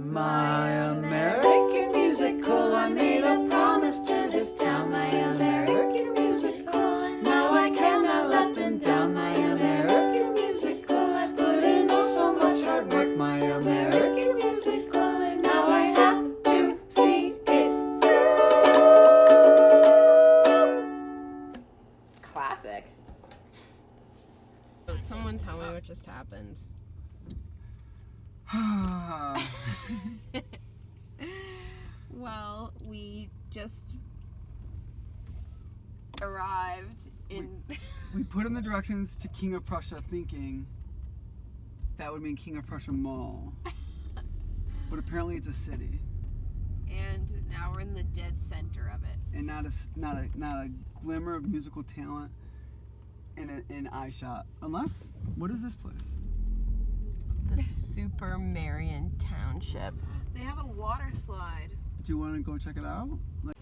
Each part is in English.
My American musical, I made a promise to this town. My American musical, and now I cannot let them down. My American musical, I put in oh so much hard work. My American musical, and now I have to see it through. Classic. Someone tell me what just happened. Well, we just arrived in... We put in the directions to King of Prussia thinking that would mean King of Prussia Mall. But apparently it's a city. And now we're in the dead center of it. And not a glimmer of musical talent in an eye shot. Unless, what is this place? The Super Marion Township. They have a water slide. Do you want to go check it out?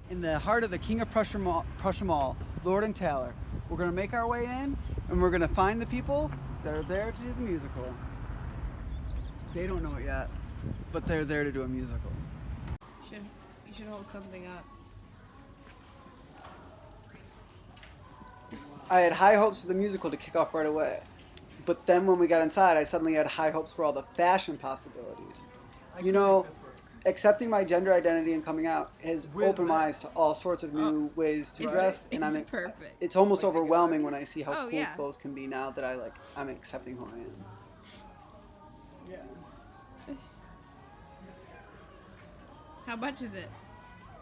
In the heart of the King of Prussia Mall, Lord and Taylor. We're going to make our way in, and we're going to find the people that are there to do the musical. They don't know it yet, but they're there to do a musical. You should hold something up. I had high hopes for the musical to kick off right away. But then when we got inside, I suddenly had high hopes for all the fashion possibilities. You know, accepting my gender identity and coming out has opened my eyes to all sorts of new ways to dress, and it's almost overwhelming when I see how cool clothes can be now that I'm accepting who I am. Yeah. How much is it?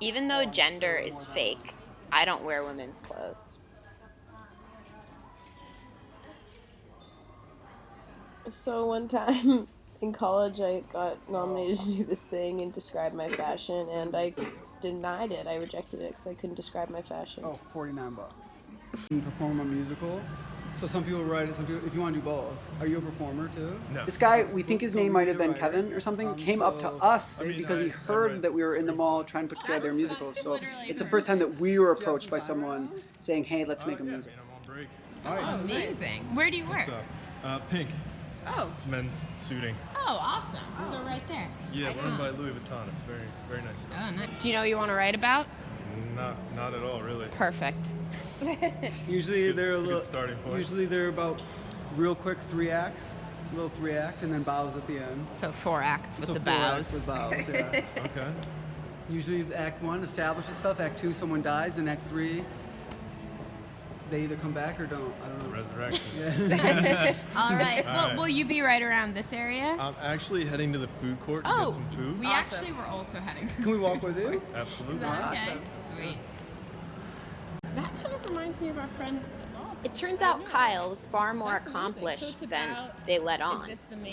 Even though gender is fake, I don't wear women's clothes. So one time in college, I got nominated to do this thing and describe my fashion, and I denied it. I rejected it because I couldn't describe my fashion. Oh, $49. You perform a musical. So some people write it, some people, if you want to do both. Are you a performer too? No. This guy, we think his name might have been Kevin or something, came up to us because he heard that we were in the mall trying to put together a musical. So it's the first time that we were approached by someone saying, hey, let's make a musical. I'm on break. Oh, amazing. Where do you work? Pink. Oh. It's men's suiting. Oh, awesome. So right there. Yeah, run by Louis Vuitton. It's very, very nice stuff. Oh, nice. Do you know what you want to write about? Not at all, really. Perfect. Usually they're a good starting point. Usually they're about real quick 3 acts, a little 3 act, and then bows at the end. So 4 acts with the 4 bows. acts with bows, yeah. Okay. Usually Act 1 establishes stuff, Act 2 someone dies, and Act 3 they either come back or don't. I don't know. Resurrection. Yeah. All right. Well, will you be right around this area? I'm actually heading to the food court to get some food. We actually were also heading to Can we walk with you? Absolutely. Okay. Sweet. That kind of reminds me of our friend. It turns out Kyle was far more accomplished than they let on.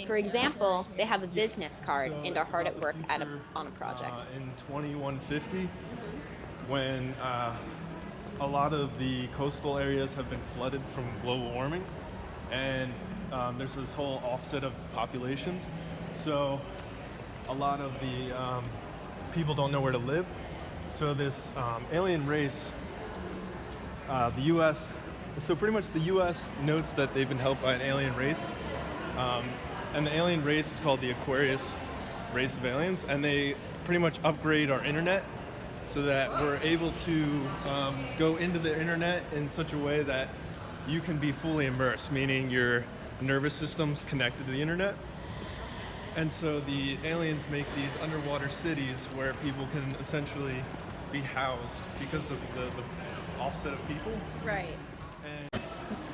For example, they have a business card and are hard at work on a project. In 2150, when a lot of the coastal areas have been flooded from global warming, and there's this whole offset of populations. So a lot of the people don't know where to live. So this alien race, the U.S., so pretty much the U.S. notes that they've been helped by an alien race, and the alien race is called the Aquarius race of aliens, and they pretty much upgrade our internet so that we're able to go into the internet in such a way that you can be fully immersed, meaning your nervous system's connected to the internet. And so the aliens make these underwater cities where people can essentially be housed because of the offset of people. Right. And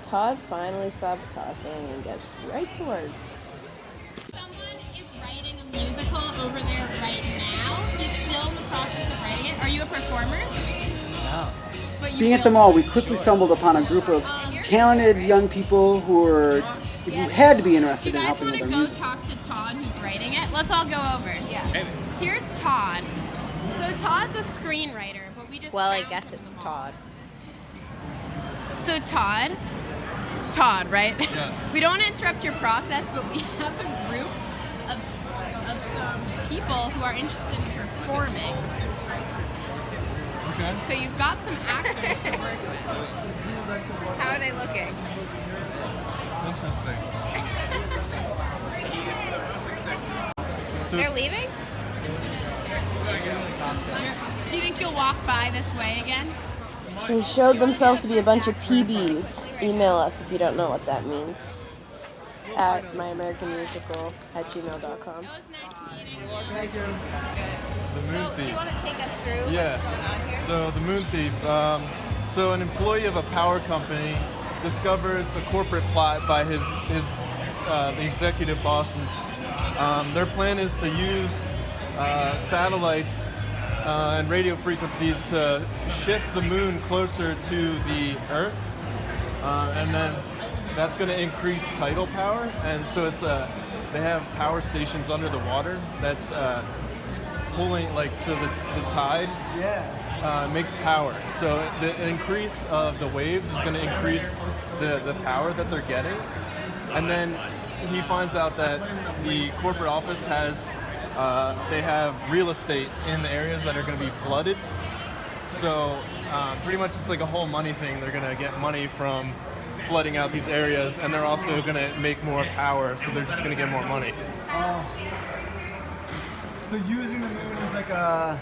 Todd finally stops talking and gets right to work. Someone is writing a musical over there right now. He's still in the process of writing it. Are you a performer? No. Being at the mall, we quickly stumbled upon a group of talented young people who had to be interested in helping with their music. You guys want to go talk to Todd who's writing it? Let's all go over. Yeah. Here's Todd. So Todd's a screenwriter, but we just Well, I guess it's Todd. So Todd, right? Yes. We don't want to interrupt your process, but we have a group of some people who are interested in performing. okay. So you've got some actors to work with. How are they looking? Interesting. They're leaving? Do you think you'll walk by this way again? They showed themselves to be a bunch of PBs. Email us if you don't know what that means. At myamericanmusical@gmail.com. It was nice meeting you. The Moon So, do you Thief. want to take us through Yeah. what's going on here? So the Moon Thief. So an employee of a power company discovers a corporate plot by the executive bosses. Their plan is to use satellites and radio frequencies to shift the moon closer to the Earth, and then that's going to increase tidal power. And so they have power stations under the water that's pulling, so the tide makes power. So the increase of the waves is going to increase the power that they're getting. And then he finds out that the corporate office they have real estate in the areas that are going to be flooded. So pretty much it's like a whole money thing. They're going to get money from flooding out these areas, and they're also going to make more power, so they're just going to get more money. So using the moon is like a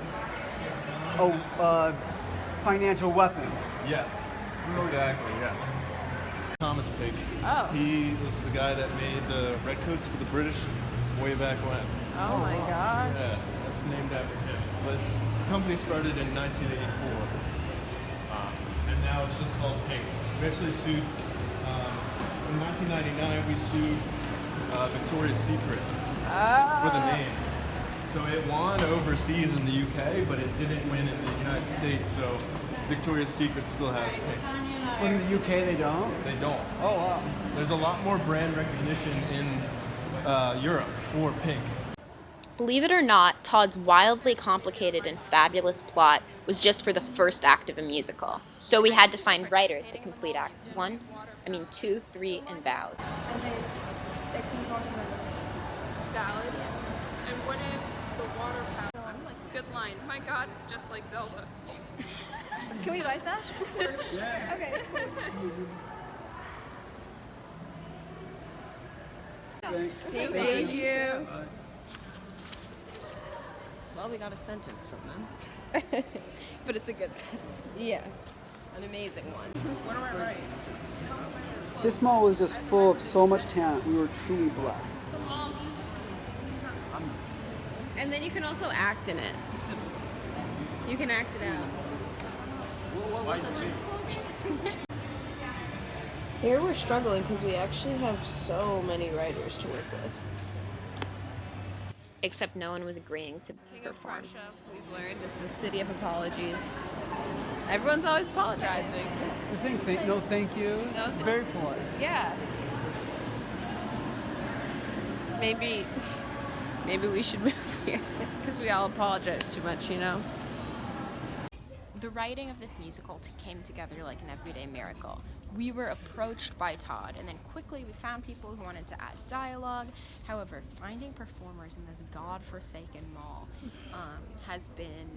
financial weapon. Yes, exactly, yes. Thomas Pig. Oh. He was the guy that made the redcoats for the British way back when. Oh my God. Yeah, that's named after him. But the company started in 1984, and now it's just called Pink. We actually sued, in 1999 we sued Victoria's Secret for the name. So it won overseas in the UK, but it didn't win in the United States, so Victoria's Secret still has Pink. But in the UK they don't? They don't. Oh wow. There's a lot more brand recognition in Europe for Pink. Believe it or not, Todd's wildly complicated and fabulous plot was just for the first act of a musical. So we had to find writers to complete acts 2, 3, and Vows. Valid. And what if the water power? I'm like, good line. My God, it's just like Zelda. Can we write that? Yeah. Okay. Thanks. Thank you. Well, we got a sentence from them. But it's a good sentence. Yeah. An amazing one. This mall was just full of so much talent. We were truly blessed. And then you can also act in it. You can act it out. Here we're struggling because we actually have so many writers to work with. Except no one was agreeing to King of perform. Prussia, we've learned, is the city of apologies. Everyone's always apologizing. We're saying no thank you. No It's very polite. Yeah. Maybe we should move here because we all apologize too much, you know? The writing of this musical came together like an everyday miracle. We were approached by Todd, and then quickly we found people who wanted to add dialogue. However, finding performers in this godforsaken mall has been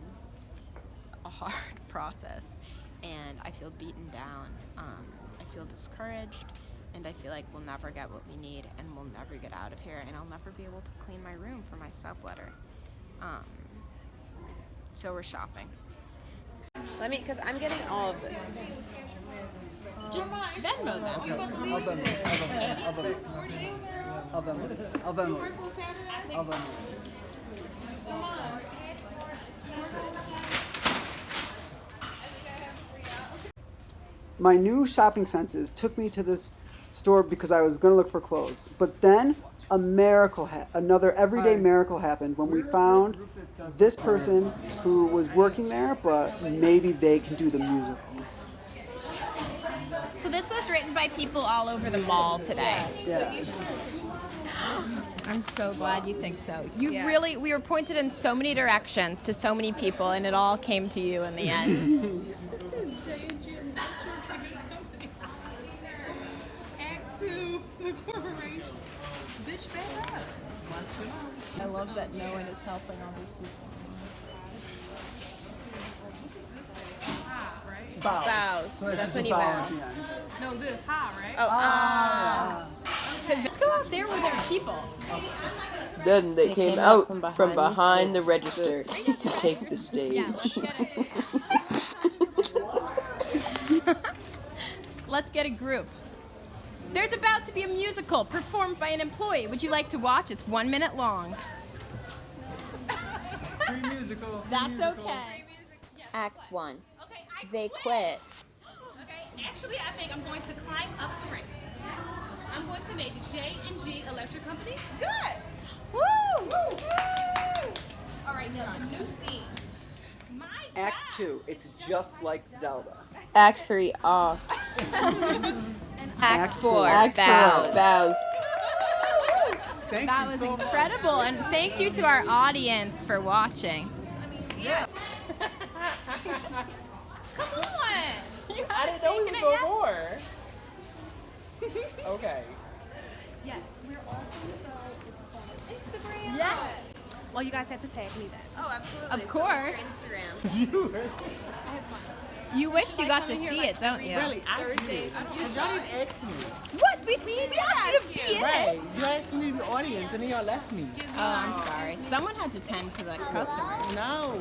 a hard process, and I feel beaten down. I feel discouraged, and I feel like we'll never get what we need, and we'll never get out of here, and I'll never be able to clean my room for my subletter. So we're shopping. Because I'm getting all of this. Just Venmo them. I'll Venmo. My new shopping senses took me to this store because I was going to look for clothes. But then another everyday miracle happened when we found this person who was working there, but maybe they can do the musical. So this was written by people all over the mall today. Yeah. I'm so glad you think so. We were pointed in so many directions to so many people, and it all came to you in the end. Act 2, the corporation. Bitch, back up. I love that no one is helping all these people. Bows. Bows. So That's just when a you bow bow. at the end. No, this, ha, right? Oh, Ah. Let's go out there where there are people. Then they came out from behind the register to take the stage. Yeah, let's get it. Let's get a group. There's about to be a musical performed by an employee. Would you like to watch? It's 1 minute long. Free musical. That's okay. Act 1. They quit. Okay, actually, I think I'm going to climb up the ranks. I'm going to make J&G Electric Company good. Woo! Woo! All right, now the new scene. My Act God. 2. It's just like Zelda. Act 3, off. Act 4. Act 4, bows. Thank That you was so much. incredible, and thank you to our audience for watching. Come on. I didn't know we would go more. Okay. Yes, we're also on Instagram. Yes. Well, you guys have to tag me then. Oh, absolutely. Of course. Instagram. You wish you got to see it, don't you? Really, I did. Because y'all didn't ask me. What? We asked you to be in it. Right. You asked me the audience and then y'all left me. Oh, I'm sorry. Someone had to tend to the customers. No.